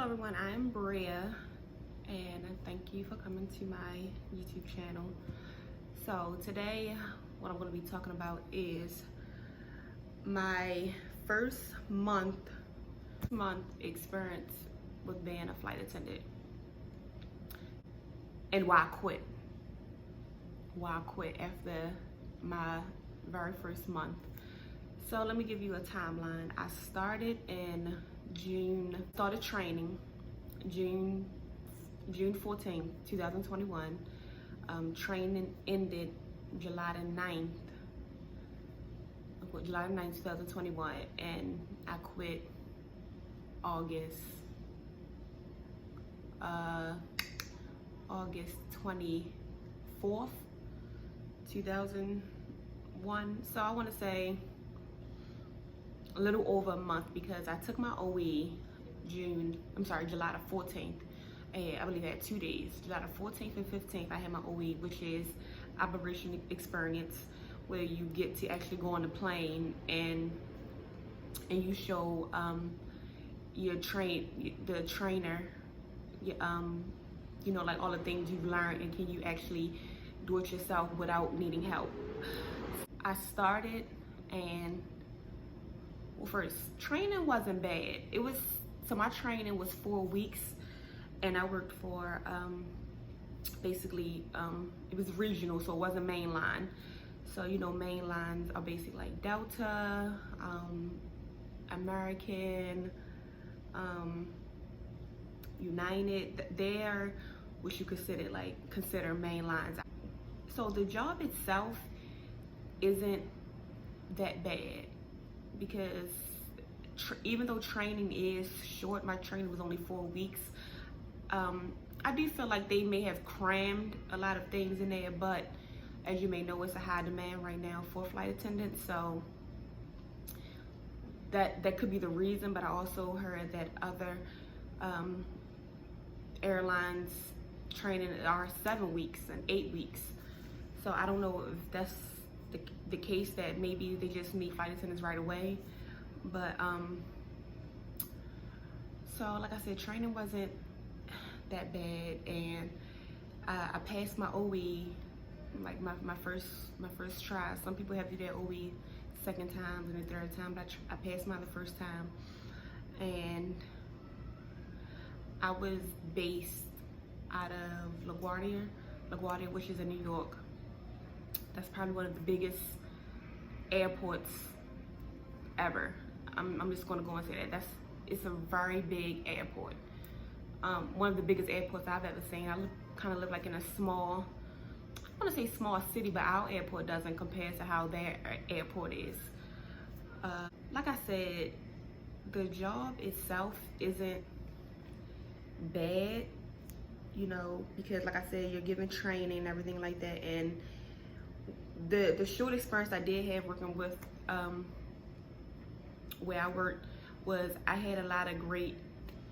Hello everyone, I'm Bria and thank you for coming to my YouTube channel. So today what I'm going to be talking about is my first month experience with being a flight attendant and why I quit after my very first month. So let me give you a timeline. I started in June, started training June 14th, 2021. Training ended July the 9th, 2021, and I quit August 24th, 2001. So I want to say a little over a month, because I took my OE July the 14th, and I believe I had 2 days. July the 14th and 15th I had my OE, which is operation experience, where you get to actually go on the plane and you show the trainer, you know, like all the things you've learned, and can you actually do it yourself without needing help. I started, and well, first, training wasn't bad. So my training was 4 weeks, and I worked for basically it was regional, so it wasn't mainline. So you know, main lines are basically like Delta, American, United. There, which you consider main lines. So the job itself isn't that bad, because even though training is short, my training was only 4 weeks. I do feel like they may have crammed a lot of things in there, but as you may know, it's a high demand right now for flight attendants, so that could be the reason. But I also heard that other airlines training are 7 weeks and 8 weeks. So I don't know if that's the case, that maybe they just need flight attendants right away. But so like I said, training wasn't that bad, and I passed my OE, like my first try. Some people have to do their OE second time and the third time, but I passed mine the first time. And I was based out of LaGuardia, which is in New York. That's probably one of the biggest airports ever. I'm just going to go and say that it's a very big airport. One of the biggest airports I've ever seen. I kind of live like in a small, I want to say small city, but our airport doesn't compare to how their airport is. Like I said, the job itself isn't bad, you know, because like I said, you're given training and everything like that. And the short experience I did have working with where I worked was I had a lot of great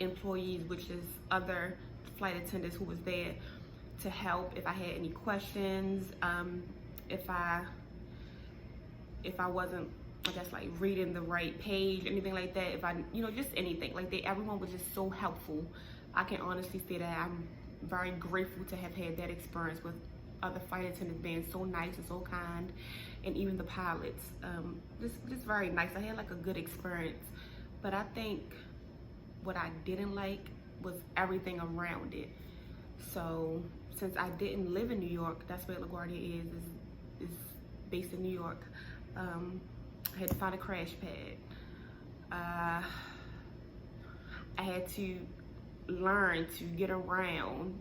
employees, which is other flight attendants who was there to help if I had any questions, if I wasn't, I guess, like reading the right page, anything like that. If I, you know, just anything like that. Everyone was just so helpful. I can honestly say that I'm very grateful to have had that experience with other flight attendants being so nice and so kind, and even the pilots, just very nice. I had like a good experience. But I think what I didn't like was everything around it. So since I didn't live in New York, that's where LaGuardia is based in New York. I had to find a crash pad. I had to learn to get around,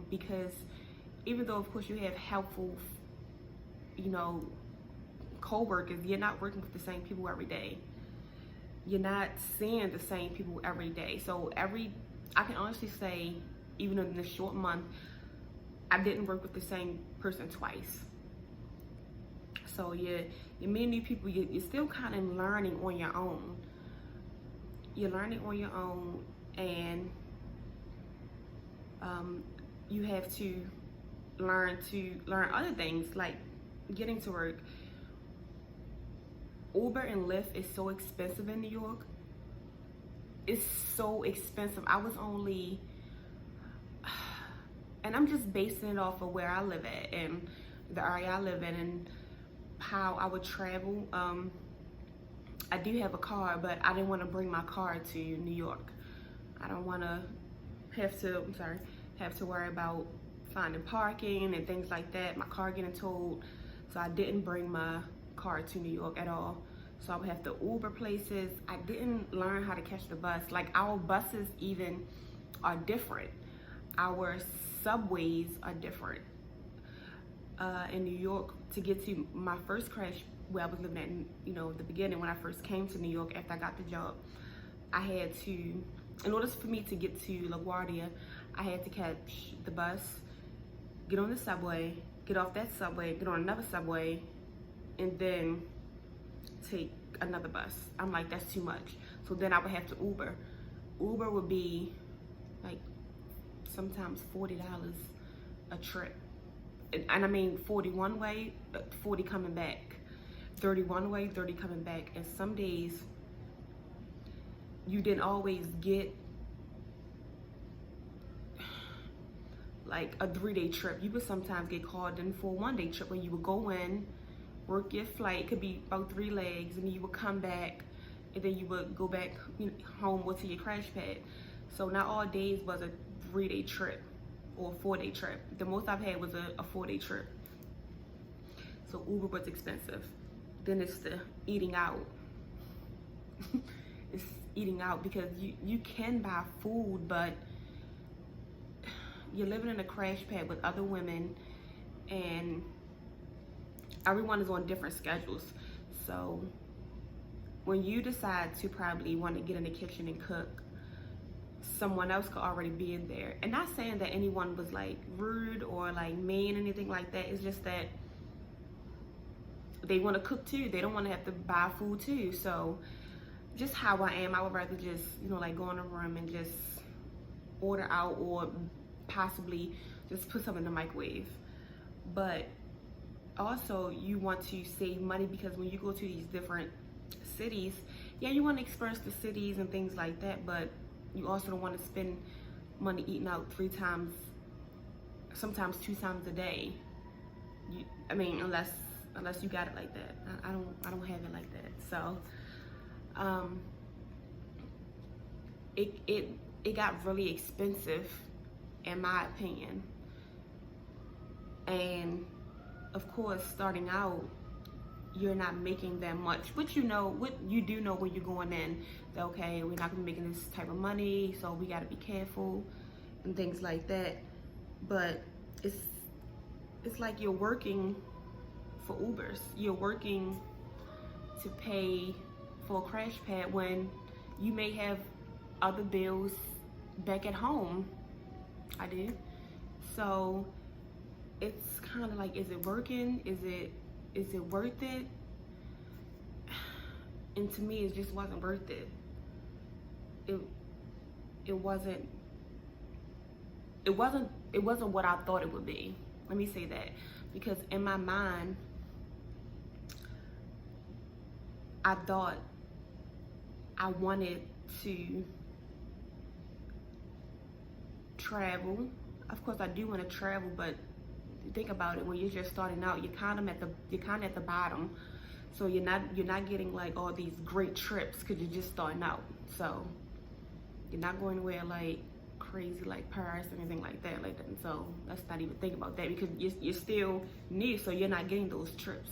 because even though of course you have helpful, you know, co-workers, you're not working with the same people every day. You're not seeing the same people every day. So I can honestly say, even in this short month, I didn't work with the same person twice. So you meet new people, you're still kind of learning on your own. You're learning on your own, and you have to learn other things, like getting to work. Uber and Lyft is so expensive in New York. it's so expensive. I was only, and I'm just basing it off of where I live at and the area I live in and how I would travel. I do have a car, but I didn't want to bring my car to New York. I don't want to have to worry about finding parking and things like that. My car getting towed, so I didn't bring my car to New York at all. So I would have to Uber places. I didn't learn how to catch the bus. Like, our buses even are different. Our subways are different. In New York, to get to my first crash where I was living at, you know, the beginning when I first came to New York after I got the job, I had to, in order for me to get to LaGuardia, I had to catch the bus, get on the subway, get off that subway, get on another subway, and then take another bus. I'm like, that's too much. So then I would have to Uber. Uber would be like sometimes $40 a trip. And I mean 40 one way, 40 coming back. 30 one way, 30 coming back. And some days you didn't always get like a 3-day trip. You would sometimes get called in for a 1-day trip where you would go in, work your flight, could be about 3 legs, and then you would come back, and then you would go back, you know, home or to your crash pad. So not all days was a 3-day trip or a 4-day trip. The most I've had was a 4-day trip. So Uber was expensive. Then it's the eating out. It's eating out because you can buy food, but you're living in a crash pad with other women and everyone is on different schedules. So when you decide to probably want to get in the kitchen and cook, someone else could already be in there. And not saying that anyone was like rude or like mean, anything like that. It's just that they want to cook too. They don't want to have to buy food too. So just how I am, I would rather just, you know, like go in a room and just order out or possibly just put something in the microwave. But also you want to save money because when you go to these different cities, yeah, you want to experience the cities and things like that, but you also don't want to spend money eating out 3 times, sometimes 2 times a day. I mean, unless you got it like that. I don't have it like that. So it got really expensive in my opinion. And of course, starting out, you're not making that much, which you know, what you do know when you're going in, that okay, we're not gonna be making this type of money, so we gotta be careful and things like that. But it's like you're working for Ubers. You're working to pay for a crash pad when you may have other bills back at home. I do. So it's kind of like, is it working? Is it worth it? And to me, it just wasn't worth it. It wasn't what I thought it would be. Let me say that, because in my mind, I thought I wanted to travel. Of course, I do want to travel, but think about it. When you're just starting out, you're kind of at the bottom. So you're not getting like all these great trips because you're just starting out. So you're not going anywhere like crazy like Paris or anything like that. So let's not even think about that because you're still new. So you're not getting those trips.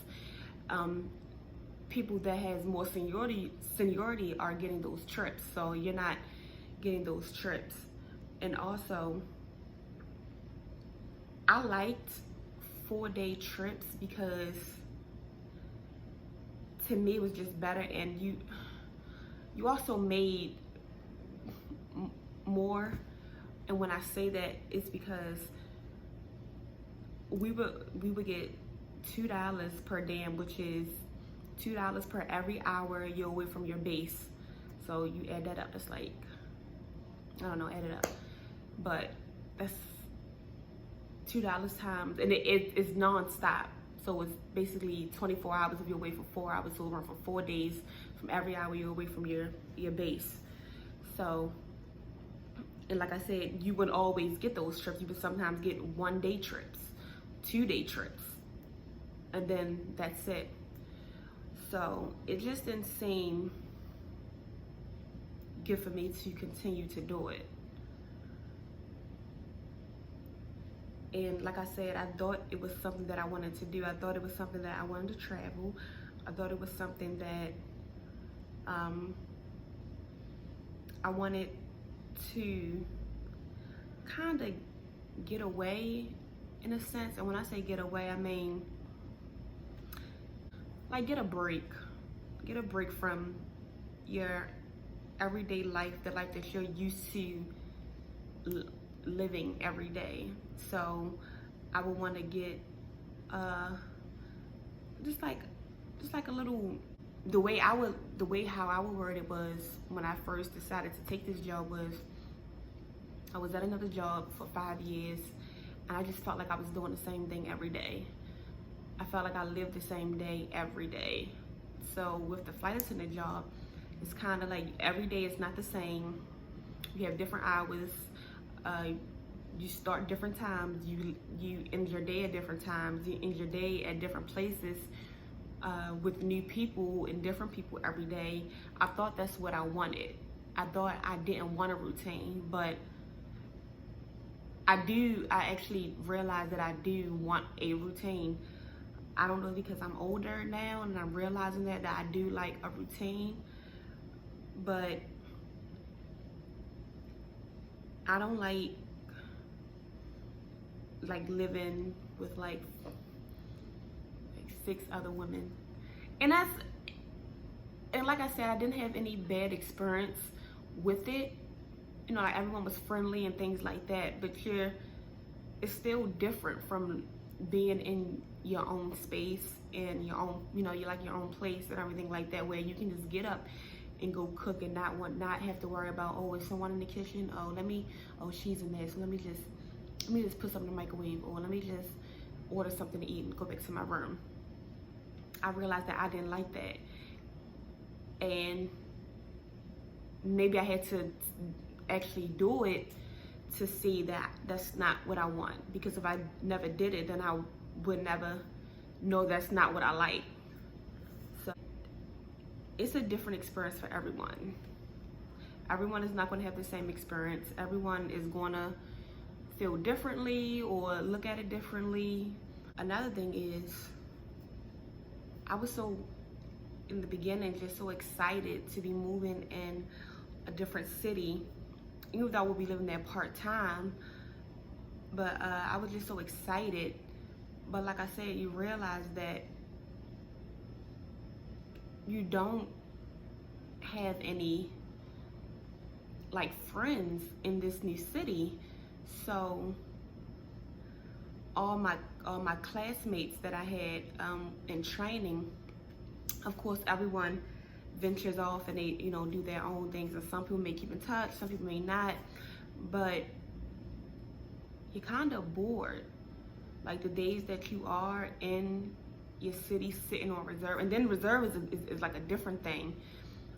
People that has more seniority are getting those trips. So you're not getting those trips. And also, I liked 4-day trips because to me it was just better, and you also made more. And when I say that, it's because we would get $2 per diem, which is $2 per every hour you're away from your base. So you add that up, it's like, I don't know, add it up, but that's $2 times, and it's non-stop. So it's basically 24 hours if you're away for 4 hours. So we're for 4 days from every hour you're away from your base. So, and like I said, you wouldn't always get those trips. You would sometimes get 1-day trips, 2-day trips, and then that's it. So it just didn't seem good for me to continue to do it. And like I said, I thought it was something that I wanted to do. I thought it was something that I wanted to travel. I thought it was something that I wanted to kind of get away in a sense. And when I say get away, I mean like get a break from your everyday life, the life that you're used to living every day. So I would want to get just like a little, the way how I would word it was, when I first decided to take this job, was I was at another job for 5 years, and I just felt like I was doing the same thing every day. I felt like I lived the same day every day. So with the flight attendant job, it's kind of like every day is not the same. You have different hours. You start different times. You end your day at different times. You end your day at different places with new people and different people every day. I thought that's what I wanted. I thought I didn't want a routine, but I actually realized that I do want a routine. I don't know, because I'm older now and I'm realizing that I do like a routine, but I don't like living with like 6 other women. And like I said, I didn't have any bad experience with it. You know, like everyone was friendly and things like that, but it's still different from being in your own space and your own, you know, you like your own place and everything like that, where you can just get up and go cook and not have to worry about, oh, is someone in the kitchen? Oh, she's in there, so let me just put something in the microwave, or let me just order something to eat and go back to my room. I realized that I didn't like that, and maybe I had to actually do it to see that that's not what I want, because if I never did it, then I would never know that's not what I like. So it's a different experience for everyone. Everyone is not going to have the same experience. Everyone is going to feel differently or look at it differently. Another thing is, I was in the beginning, just so excited to be moving in a different city, even though I would be living there part-time, but I was just so excited. But like I said, you realize that you don't have any like friends in this new city. So all my classmates that I had in training, of course, everyone ventures off and they, you know, do their own things, and some people may keep in touch, some people may not, but you're kind of bored. Like the days that you are in your city sitting on reserve, and then reserve is like a different thing,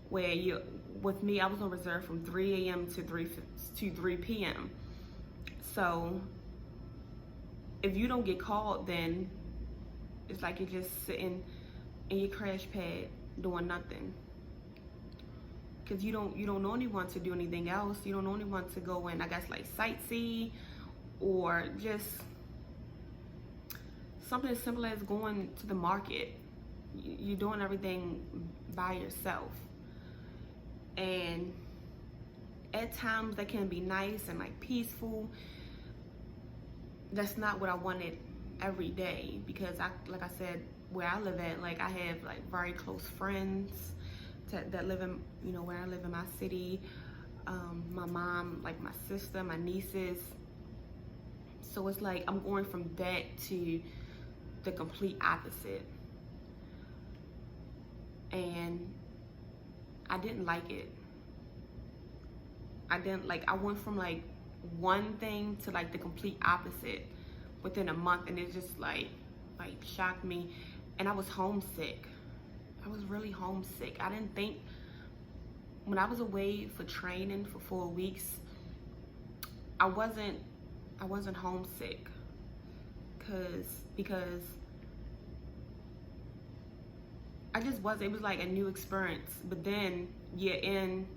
where with me, I was on reserve from 3 a.m. to 3 p.m. So if you don't get called, then it's like you're just sitting in your crash pad doing nothing, because you don't know anyone to do anything else. You don't know anyone to go in, I guess, like sightsee, or just something as simple as going to the market. You're doing everything by yourself, and at times that can be nice and like peaceful. That's not what I wanted every day, because like I said, where I live at, like I have like very close friends that live in, you know, where I live in my city. My mom, like my sister, my nieces. So it's like I'm going from that to the complete opposite, and I didn't like it. I went from like one thing to like the complete opposite within a month, and it just like shocked me. And I was homesick. I was really homesick. I didn't think when I was away for training for 4 weeks, I wasn't homesick, because I just wasn't. It was like a new experience. But then you're in,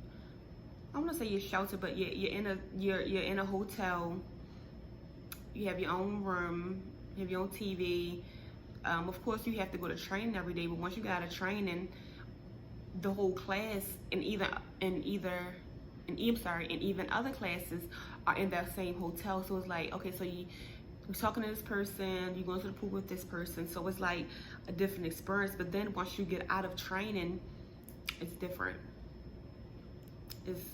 I want to say you're sheltered, but you're in a hotel. You have your own room, you have your own TV. Of course, you have to go to training every day. But once you got out of training, the whole class and even other classes are in that same hotel. So it's like, okay, so you're talking to this person, you're going to the pool with this person. So it's like a different experience. But then once you get out of training, it's different. It's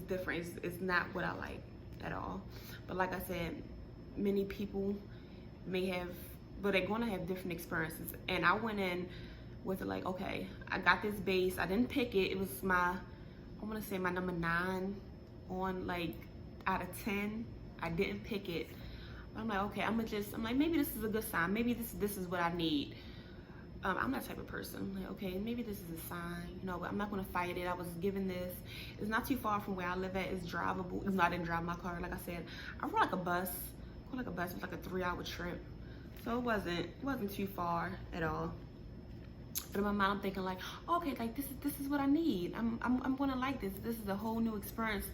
different. It's not what I like at all. But like I said, many people may have, but they're going to have different experiences. And I went in with it like, okay, I got this base. I didn't pick it. It was I want to say my number 9 on like out of 10. I didn't pick it. I'm like, okay, I'm like, maybe this is a good sign. Maybe this is what I need. I'm that type of person. I'm like, okay, maybe this is a sign, but I'm not gonna fight it. I was given this. It's not too far from where I live at. It's drivable. Even though I didn't drive my car, like I said, I rode like a bus. It was like a 3-hour trip, so it wasn't too far at all. But in my mind, I'm thinking like, okay, like this is what I need. I'm gonna like this. This is a whole new experience.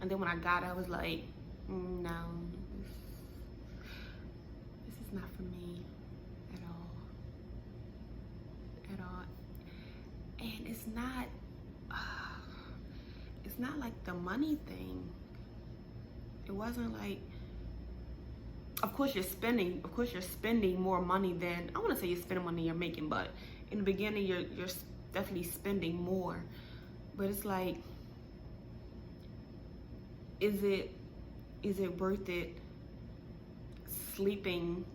And then when I got it, I was like, no, this is not for me at all. And it's not like the money thing. It wasn't like, of course you're spending more money than, I want to say you're spending more than you're making, but in the beginning you're definitely spending more. But it's like, is it worth it sleeping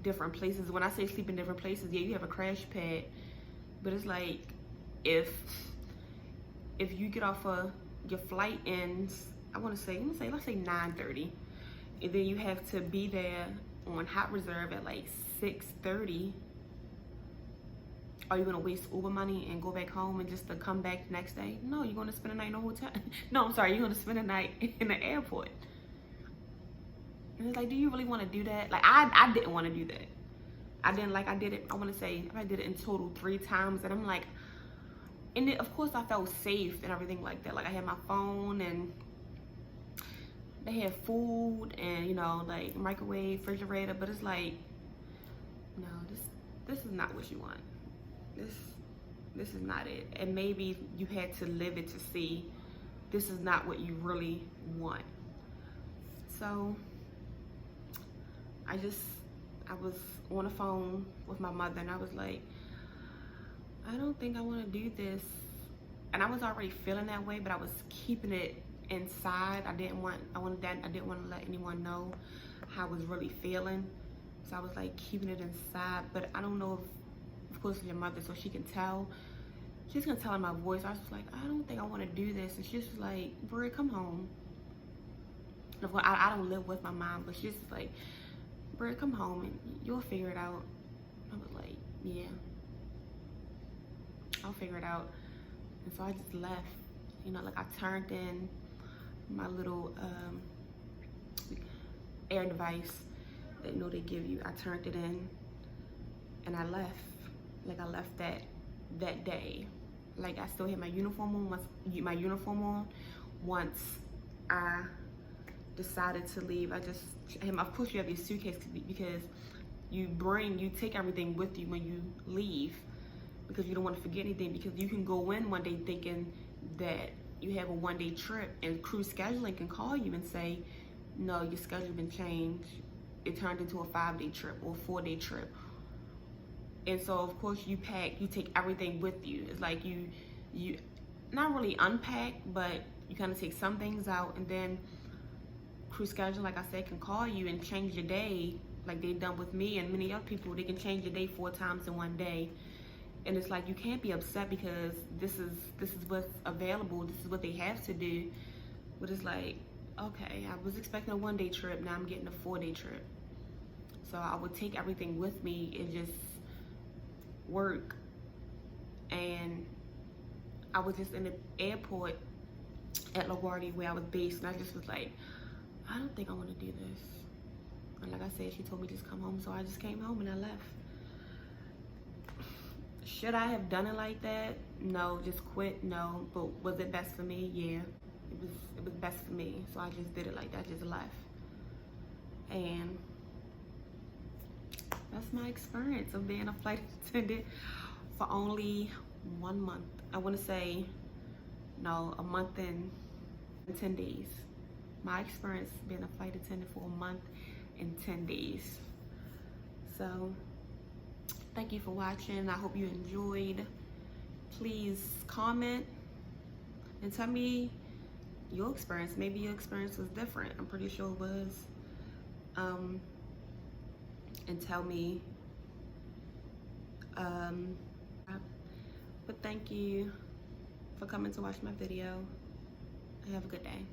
different places? When I say sleeping different places, yeah, you have a crash pad, but it's like, if you get off your flight ends, let's say 9:30, and then you have to be there on hot reserve at like 6:30. Are you gonna waste Uber money and go back home and just to come back the next day? No, you're gonna spend a night in a hotel. No, I'm sorry, you're gonna spend a night in the airport. And it's like, do you really want to do that? Like, I didn't want to do that. I did it. I want to say I did it in total 3 times, and I'm like, and then, of course I felt safe and everything like that. Like, I had my phone and they had food and like microwave, refrigerator, but it's like, no, this is not what you want. This is not it. And maybe you had to live it to see this is not what you really want. So I was on the phone with my mother, and I was like, I don't think I want to do this. And I was already feeling that way, but I was keeping it inside. I didn't want to let anyone know how I was really feeling. So I was like keeping it inside. But I don't know if, of course, it's your mother, so she can tell. She's gonna tell in my voice. I was just like, I don't think I want to do this. And she's just like, Bria, come home. And I don't live with my mom, but she's just like, Bria, come home and you'll figure it out. I was like, yeah, I'll figure it out. And so I just left. Like, I turned in my little air device that they give you. I turned it in and I left. Like, I left that day. Like, I still had my uniform on. Once I decided to leave, of course you have your suitcase, because you take everything with you when you leave, because you don't want to forget anything, because you can go in one day thinking that you have a 1-day trip, and crew scheduling can call you and say, no, your schedule's been changed. It turned into a 5-day trip or a 4-day trip. And so, of course, you take everything with you. It's like you not really unpack, but you kind of take some things out, and then crew schedule, like I said, can call you and change your day, like they've done with me and many other people. They can change your day 4 times in one day. And it's like, you can't be upset because this is what's available. This is what they have to do. But it's like, okay, I was expecting a 1-day trip. Now I'm getting a 4-day trip. So I would take everything with me and just work. And I was just in the airport at LaGuardia where I was based, and I just was like, I don't think I want to do this. And like I said, she told me just come home, so I just came home and I left. Should I have done it like that? No. Just quit? No. But was it best for me? Yeah. It was best for me, so I just did it like that. I just left. And that's my experience of being a flight attendant for only 1 month. I want to say, no, a month and 10 days. My experience being a flight attendant for a month and 10 days. So thank you for watching. I hope you enjoyed. Please comment and tell me your experience. Maybe your experience was different. I'm pretty sure it was. And tell me. But thank you for coming to watch my video. Have a good day.